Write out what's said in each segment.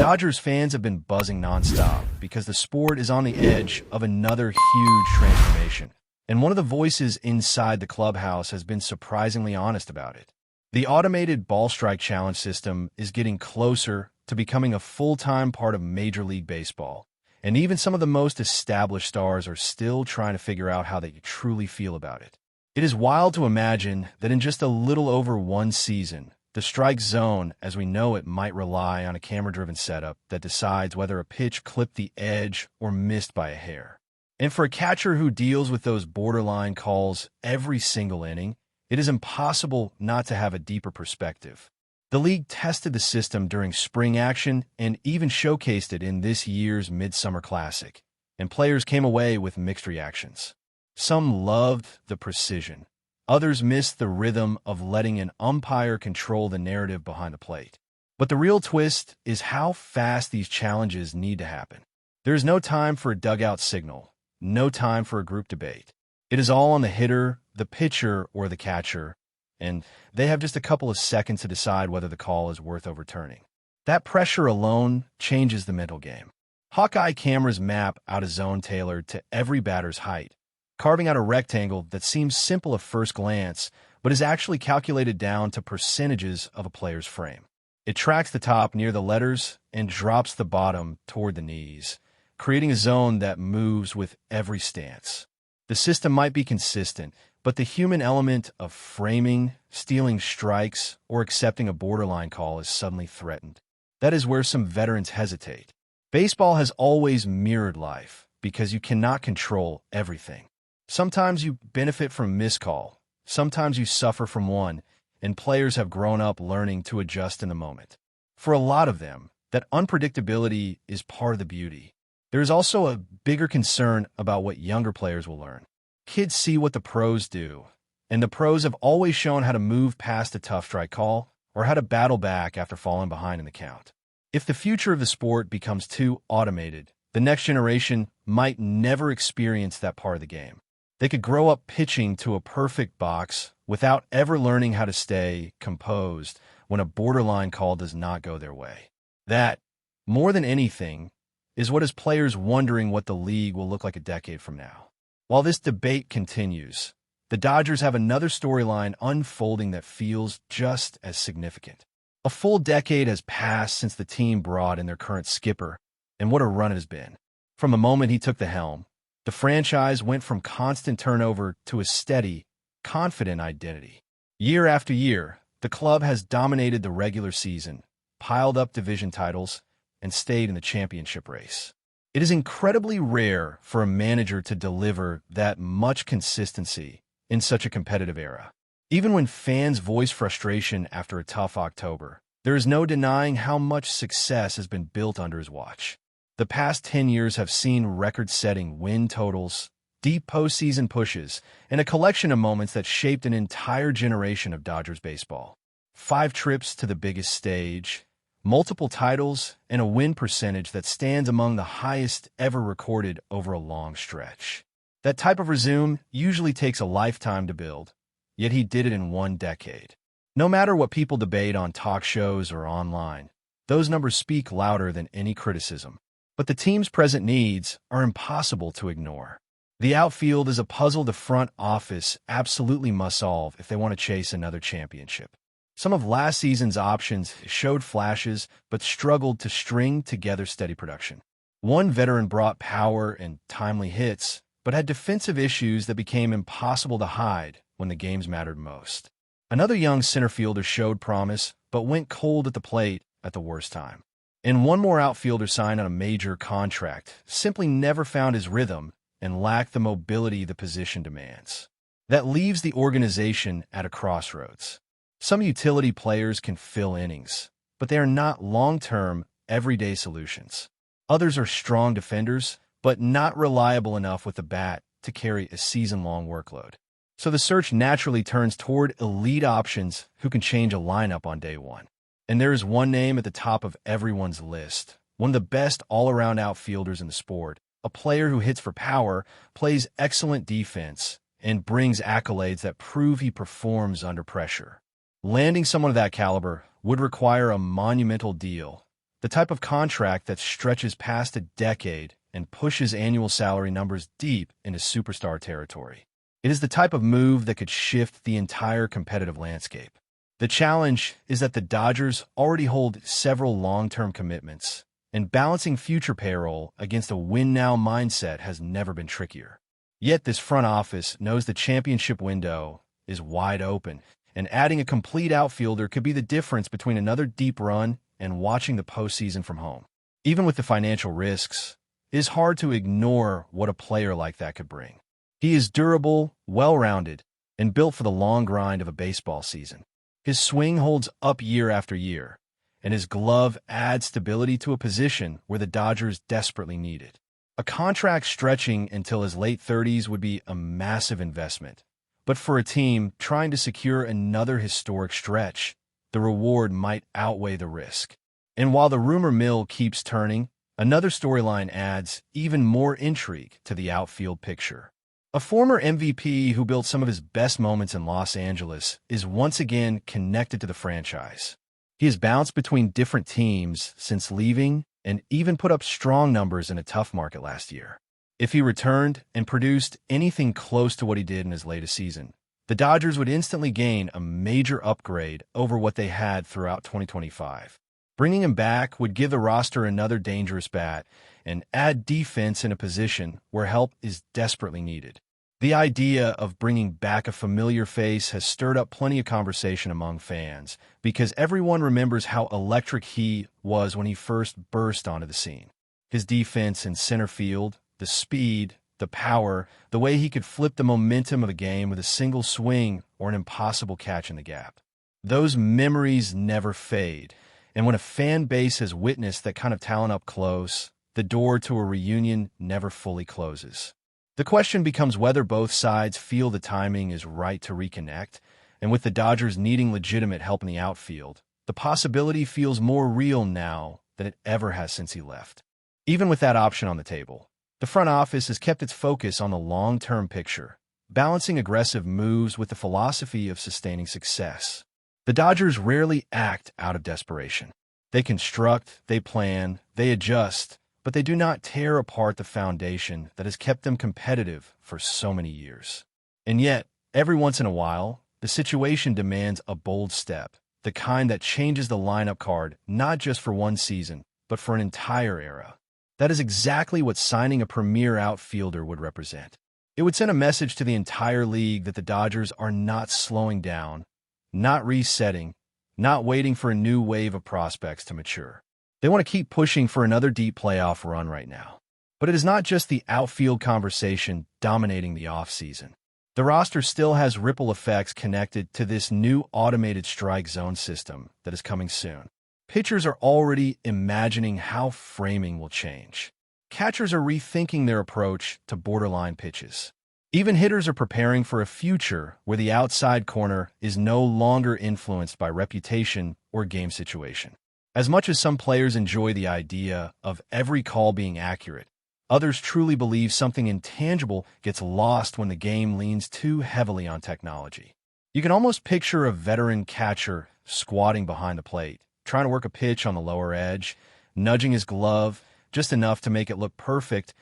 Dodgers fans have been buzzing nonstop because the sport is on the edge of another huge transformation, and one of the voices inside the clubhouse has been surprisingly honest about it. The automated ball strike challenge system is getting closer to becoming a full-time part of Major League Baseball, and even some of the most established stars are still trying to figure out how they truly feel about it. It is wild to imagine that in just a little over one season, the strike zone, as we know it, might rely on a camera-driven setup that decides whether a pitch clipped the edge or missed by a hair. And for a catcher who deals with those borderline calls every single inning, it is impossible not to have a deeper perspective. The league tested the system during spring action and even showcased it in this year's Midsummer Classic, and players came away with mixed reactions. Some loved the precision. Others missed the rhythm of letting an umpire control the narrative behind the plate. But the real twist is how fast these challenges need to happen. There is no time for a dugout signal, no time for a group debate. It is all on the hitter, the pitcher, or the catcher, and they have just a couple of seconds to decide whether the call is worth overturning. That pressure alone changes the mental game. Hawkeye cameras map out a zone tailored to every batter's height, carving out a rectangle that seems simple at first glance, but is actually calculated down to percentages of a player's frame. It tracks the top near the letters and drops the bottom toward the knees, creating a zone that moves with every stance. The system might be consistent, but the human element of framing, stealing strikes, or accepting a borderline call is suddenly threatened. That is where some veterans hesitate. Baseball has always mirrored life because you cannot control everything. Sometimes you benefit from a miscall, sometimes you suffer from one, and players have grown up learning to adjust in the moment. For a lot of them, that unpredictability is part of the beauty. There is also a bigger concern about what younger players will learn. Kids see what the pros do, and the pros have always shown how to move past a tough strike call or how to battle back after falling behind in the count. If the future of the sport becomes too automated, the next generation might never experience that part of the game. They could grow up pitching to a perfect box without ever learning how to stay composed when a borderline call does not go their way. That, more than anything, is what has players wondering what the league will look like a decade from now. While this debate continues, the Dodgers have another storyline unfolding that feels just as significant. A full decade has passed since the team brought in their current skipper, and what a run it has been. From the moment he took the helm, the franchise went from constant turnover to a steady, confident identity. Year after year, the club has dominated the regular season, piled up division titles, and stayed in the championship race. It is incredibly rare for a manager to deliver that much consistency in such a competitive era. Even when fans voice frustration after a tough October, there is no denying how much success has been built under his watch. The past 10 years have seen record-setting win totals, deep postseason pushes, and a collection of moments that shaped an entire generation of Dodgers baseball. 5 trips to the biggest stage, multiple titles, and a win percentage that stands among the highest ever recorded over a long stretch. That type of resume usually takes a lifetime to build, yet he did it in 1 decade. No matter what people debate on talk shows or online, those numbers speak louder than any criticism. But the team's present needs are impossible to ignore. The outfield is a puzzle the front office absolutely must solve if they want to chase another championship. Some of last season's options showed flashes but struggled to string together steady production. One veteran brought power and timely hits, but had defensive issues that became impossible to hide when the games mattered most. Another young center fielder showed promise but went cold at the plate at the worst time. And one more outfielder signed on a major contract simply never found his rhythm and lacked the mobility the position demands. That leaves the organization at a crossroads. Some utility players can fill innings, but they are not long-term, everyday solutions. Others are strong defenders, but not reliable enough with the bat to carry a season-long workload. So the search naturally turns toward elite options who can change a lineup on day one. And there is one name at the top of everyone's list, one of the best all-around outfielders in the sport, a player who hits for power, plays excellent defense, and brings accolades that prove he performs under pressure. Landing someone of that caliber would require a monumental deal, the type of contract that stretches past a decade and pushes annual salary numbers deep into superstar territory. It is the type of move that could shift the entire competitive landscape. The challenge is that the Dodgers already hold several long-term commitments, and balancing future payroll against a win-now mindset has never been trickier. Yet this front office knows the championship window is wide open, and adding a complete outfielder could be the difference between another deep run and watching the postseason from home. Even with the financial risks, it is hard to ignore what a player like that could bring. He is durable, well-rounded, and built for the long grind of a baseball season. His swing holds up year after year, and his glove adds stability to a position where the Dodgers desperately need it. A contract stretching until his late 30s would be a massive investment, but for a team trying to secure another historic stretch, the reward might outweigh the risk. And while the rumor mill keeps turning, another storyline adds even more intrigue to the outfield picture. A former MVP who built some of his best moments in Los Angeles is once again connected to the franchise. He has bounced between different teams since leaving and even put up strong numbers in a tough market last year. If he returned and produced anything close to what he did in his latest season, the Dodgers would instantly gain a major upgrade over what they had throughout 2025. Bringing him back would give the roster another dangerous bat and add defense in a position where help is desperately needed. The idea of bringing back a familiar face has stirred up plenty of conversation among fans because everyone remembers how electric he was when he first burst onto the scene. His defense in center field, the speed, the power, the way he could flip the momentum of a game with a single swing or an impossible catch in the gap. Those memories never fade, and when a fan base has witnessed that kind of talent up close, the door to a reunion never fully closes. The question becomes whether both sides feel the timing is right to reconnect, and with the Dodgers needing legitimate help in the outfield, the possibility feels more real now than it ever has since he left. Even with that option on the table, the front office has kept its focus on the long-term picture, balancing aggressive moves with the philosophy of sustaining success. The Dodgers rarely act out of desperation. They construct, they plan, they adjust, but they do not tear apart the foundation that has kept them competitive for so many years. And yet, every once in a while, the situation demands a bold step, the kind that changes the lineup card not just for one season, but for an entire era. That is exactly what signing a premier outfielder would represent. It would send a message to the entire league that the Dodgers are not slowing down, not resetting, not waiting for a new wave of prospects to mature. They want to keep pushing for another deep playoff run right now. But it is not just the outfield conversation dominating the offseason. The roster still has ripple effects connected to this new automated strike zone system that is coming soon. Pitchers are already imagining how framing will change. Catchers are rethinking their approach to borderline pitches. Even hitters are preparing for a future where the outside corner is no longer influenced by reputation or game situation. As much as some players enjoy the idea of every call being accurate, others truly believe something intangible gets lost when the game leans too heavily on technology. You can almost picture a veteran catcher squatting behind the plate, trying to work a pitch on the lower edge, nudging his glove just enough to make it look perfect,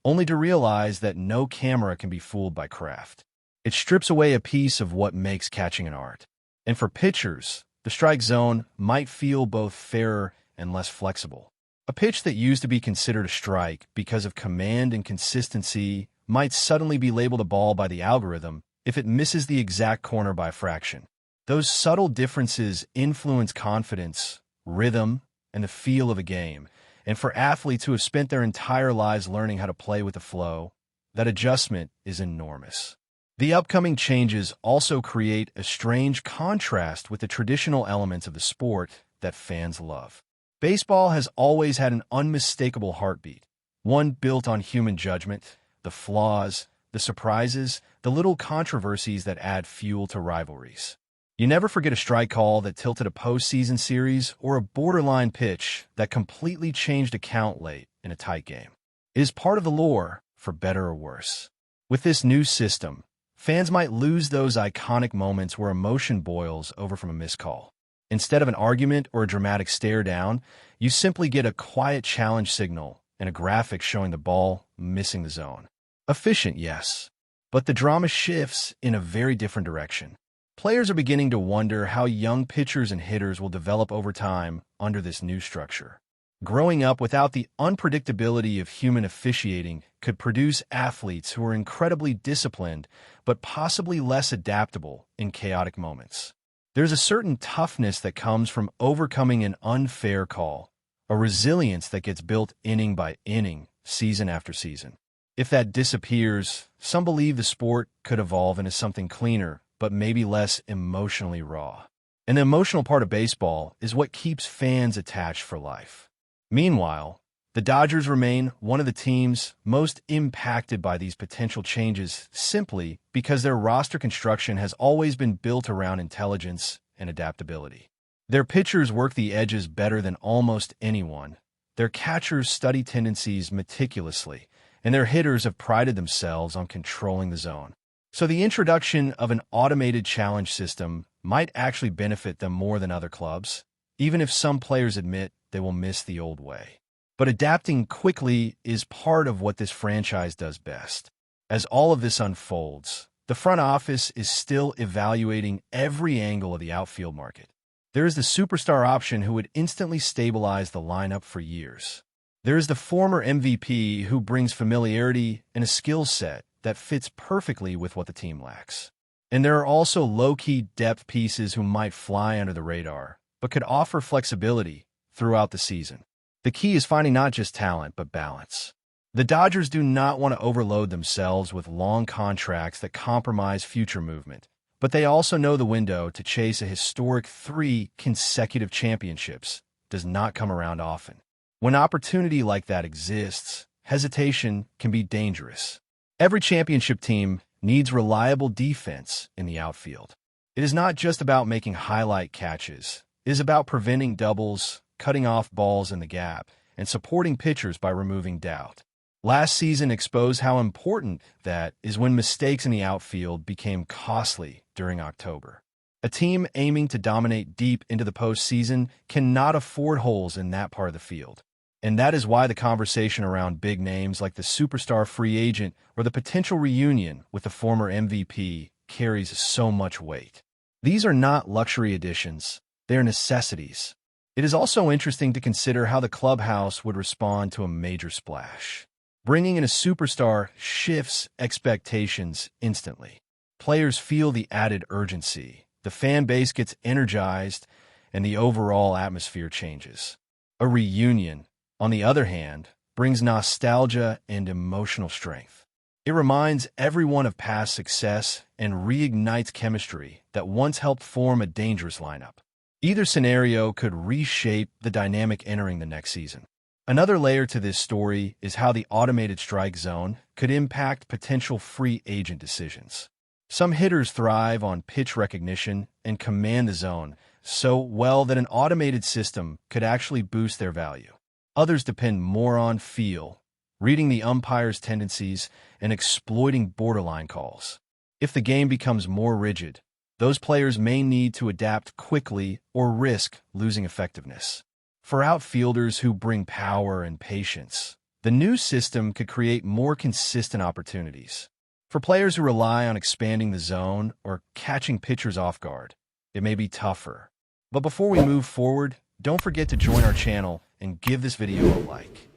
only to realize that no camera can be fooled by craft. It strips away a piece of what makes catching an art. And for pitchers, the strike zone might feel both fairer and less flexible. A pitch that used to be considered a strike because of command and consistency might suddenly be labeled a ball by the algorithm if it misses the exact corner by a fraction. Those subtle differences influence confidence, rhythm, and the feel of a game. And for athletes who have spent their entire lives learning how to play with the flow, that adjustment is enormous. The upcoming changes also create a strange contrast with the traditional elements of the sport that fans love. Baseball has always had an unmistakable heartbeat, one built on human judgment, the flaws, the surprises, the little controversies that add fuel to rivalries. You never forget a strike call that tilted a postseason series or a borderline pitch that completely changed a count late in a tight game. It is part of the lore, for better or worse. With this new system, fans might lose those iconic moments where emotion boils over from a missed call. Instead of an argument or a dramatic stare down, you simply get a quiet challenge signal and a graphic showing the ball missing the zone. Efficient, yes, but the drama shifts in a very different direction. Players are beginning to wonder how young pitchers and hitters will develop over time under this new structure. Growing up without the unpredictability of human officiating could produce athletes who are incredibly disciplined but possibly less adaptable in chaotic moments. There's a certain toughness that comes from overcoming an unfair call, a resilience that gets built inning by inning, season after season. If that disappears, some believe the sport could evolve into something cleaner, but maybe less emotionally raw. And the emotional part of baseball is what keeps fans attached for life. Meanwhile, the Dodgers remain one of the teams most impacted by these potential changes simply because their roster construction has always been built around intelligence and adaptability. Their pitchers work the edges better than almost anyone. Their catchers study tendencies meticulously, and their hitters have prided themselves on controlling the zone. So the introduction of an automated challenge system might actually benefit them more than other clubs, even if some players admit they will miss the old way. But adapting quickly is part of what this franchise does best. As all of this unfolds, the front office is still evaluating every angle of the outfield market. There is the superstar option who would instantly stabilize the lineup for years. There is the former MVP who brings familiarity and a skill set that fits perfectly with what the team lacks. And there are also low-key depth pieces who might fly under the radar, but could offer flexibility throughout the season. The key is finding not just talent, but balance. The Dodgers do not want to overload themselves with long contracts that compromise future movement, but they also know the window to chase a historic 3 consecutive championships does not come around often. When opportunity like that exists, hesitation can be dangerous. Every championship team needs reliable defense in the outfield. It is not just about making highlight catches. It is about preventing doubles, cutting off balls in the gap, and supporting pitchers by removing doubt. Last season exposed how important that is when mistakes in the outfield became costly during October. A team aiming to dominate deep into the postseason cannot afford holes in that part of the field. And that is why the conversation around big names like the superstar free agent or the potential reunion with the former MVP carries so much weight. These are not luxury additions, they are necessities. It is also interesting to consider how the clubhouse would respond to a major splash. Bringing in a superstar shifts expectations instantly. Players feel the added urgency, the fan base gets energized, and the overall atmosphere changes. A reunion, on the other hand, brings nostalgia and emotional strength. It reminds everyone of past success and reignites chemistry that once helped form a dangerous lineup. Either scenario could reshape the dynamic entering the next season. Another layer to this story is how the automated strike zone could impact potential free agent decisions. Some hitters thrive on pitch recognition and command the zone so well that an automated system could actually boost their value. Others depend more on feel, reading the umpire's tendencies, and exploiting borderline calls. If the game becomes more rigid, those players may need to adapt quickly or risk losing effectiveness. For outfielders who bring power and patience, the new system could create more consistent opportunities. For players who rely on expanding the zone or catching pitchers off guard, it may be tougher. But before we move forward, don't forget to join our channel and give this video a like.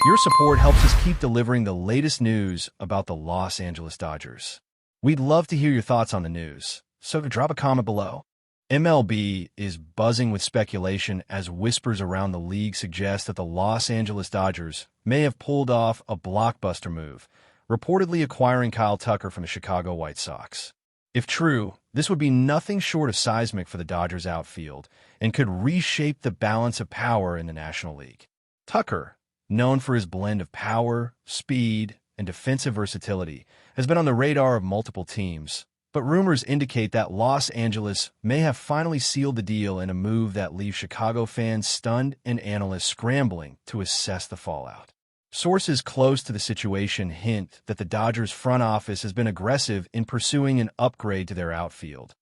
Your support helps us keep delivering the latest news about the Los Angeles Dodgers. We'd love to hear your thoughts on the news, so drop a comment below. MLB is buzzing with speculation as whispers around the league suggest that the Los Angeles Dodgers may have pulled off a blockbuster move, reportedly acquiring Kyle Tucker from the Chicago White Sox. If true, this would be nothing short of seismic for the Dodgers outfield and could reshape the balance of power in the National League. Tucker, known for his blend of power, speed, and defensive versatility, has been on the radar of multiple teams, but rumors indicate that Los Angeles may have finally sealed the deal in a move that leaves Chicago fans stunned and analysts scrambling to assess the fallout. Sources close to the situation hint that the Dodgers front office has been aggressive in pursuing an upgrade to their outfield,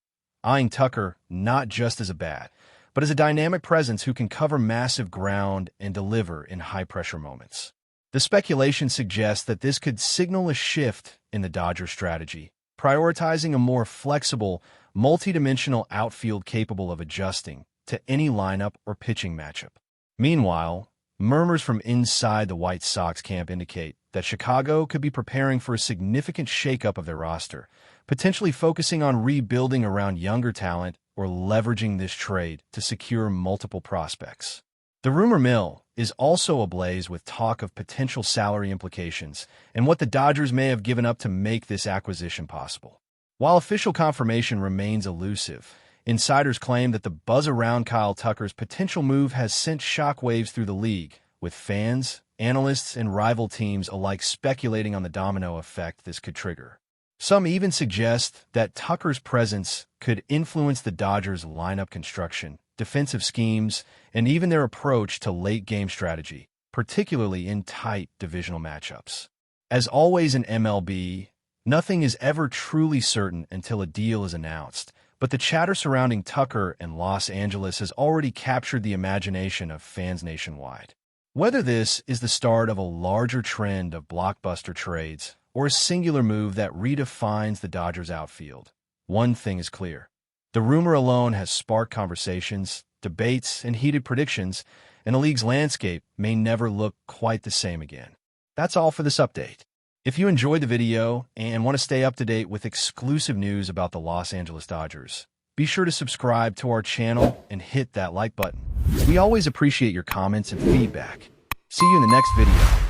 eyeing Tucker not just as a bat, but as a dynamic presence who can cover massive ground and deliver in high-pressure moments. The speculation suggests that this could signal a shift in the Dodgers' strategy, prioritizing a more flexible, multidimensional outfield capable of adjusting to any lineup or pitching matchup. Meanwhile, murmurs from inside the White Sox camp indicate that Chicago could be preparing for a significant shakeup of their roster, potentially focusing on rebuilding around younger talent or leveraging this trade to secure multiple prospects. The rumor mill is also ablaze with talk of potential salary implications and what the Dodgers may have given up to make this acquisition possible. While official confirmation remains elusive, insiders claim that the buzz around Kyle Tucker's potential move has sent shockwaves through the league, with fans, analysts, and rival teams alike speculating on the domino effect this could trigger. Some even suggest that Tucker's presence could influence the Dodgers' lineup construction, defensive schemes, and even their approach to late-game strategy, particularly in tight divisional matchups. As always in MLB, nothing is ever truly certain until a deal is announced, but the chatter surrounding Tucker and Los Angeles has already captured the imagination of fans nationwide. Whether this is the start of a larger trend of blockbuster trades or a singular move that redefines the Dodgers' outfield, one thing is clear. The rumor alone has sparked conversations, debates, and heated predictions, and the league's landscape may never look quite the same again. That's all for this update. If you enjoyed the video and want to stay up to date with exclusive news about the Los Angeles Dodgers, be sure to subscribe to our channel and hit that like button. We always appreciate your comments and feedback. See you in the next video.